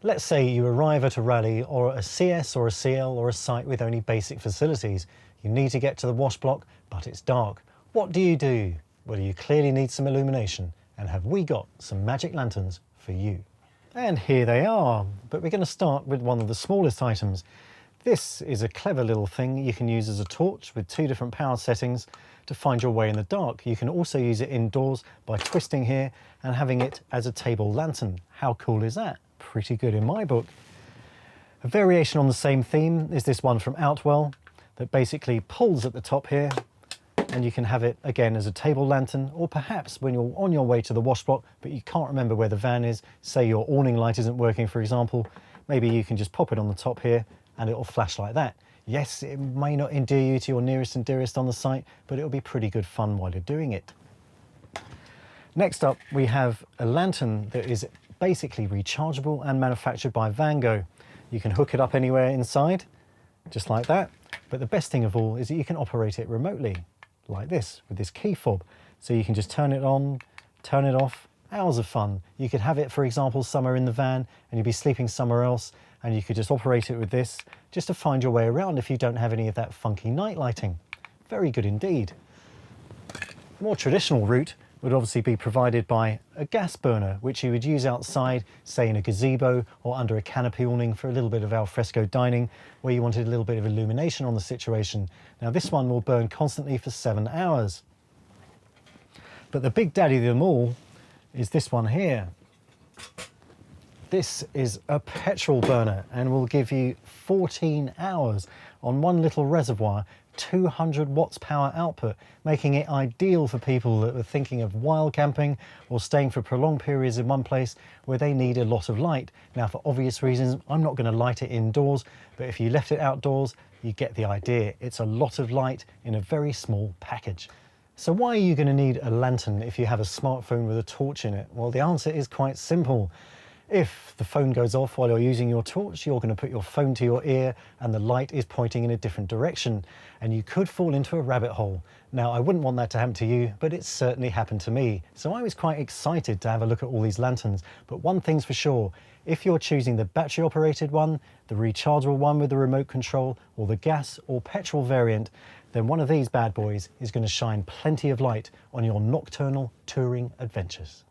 Let's say you arrive at a rally or a CS or a CL or a site with only basic facilities. You need to get to the wash block, but it's dark. What do you do? Well, you clearly need some illumination, and have we got some magic lanterns for you? And here they are, but we're going to start with one of the smallest items. This is a clever little thing you can use as a torch with 2 different power settings to find your way in the dark. You can also use it indoors by twisting here and having it as a table lantern. How cool is that? Pretty good in my book. A variation on the same theme is this one from Outwell that basically pulls at the top here, and you can have it again as a table lantern, or perhaps when you're on your way to the wash block but you can't remember where the van is, say your awning light isn't working for example, maybe you can just pop it on the top here and it'll flash like that. Yes, it may not endear you to your nearest and dearest on the site, but it'll be pretty good fun while you're doing it. Next up, we have a lantern that is basically rechargeable and manufactured by Vango. You can hook it up anywhere inside, just like that. But the best thing of all is that you can operate it remotely, like this, with this key fob. So you can just turn it on, turn it off. Hours of fun. You could have it, for example, somewhere in the van and you'd be sleeping somewhere else, and you could just operate it with this just to find your way around if you don't have any of that funky night lighting. Very good indeed. A more traditional route would obviously be provided by a gas burner, which you would use outside, say in a gazebo or under a canopy awning for a little bit of alfresco dining, where you wanted a little bit of illumination on the situation. Now this one will burn constantly for 7 hours. But the big daddy of them all is this one here. This is a petrol burner and will give you 14 hours on one little reservoir, 200 watts power output, making it ideal for people that are thinking of wild camping or staying for prolonged periods in one place where they need a lot of light. Now, for obvious reasons, I'm not going to light it indoors, but if you left it outdoors, you get the idea. It's a lot of light in a very small package. So why are you going to need a lantern if you have a smartphone with a torch in it? Well, the answer is quite simple. If the phone goes off while you're using your torch, you're going to put your phone to your ear and the light is pointing in a different direction, and you could fall into a rabbit hole. Now, I wouldn't want that to happen to you, but it certainly happened to me. So I was quite excited to have a look at all these lanterns. But one thing's for sure, if you're choosing the battery operated one, the rechargeable one with the remote control, or the gas or petrol variant, then one of these bad boys is going to shine plenty of light on your nocturnal touring adventures.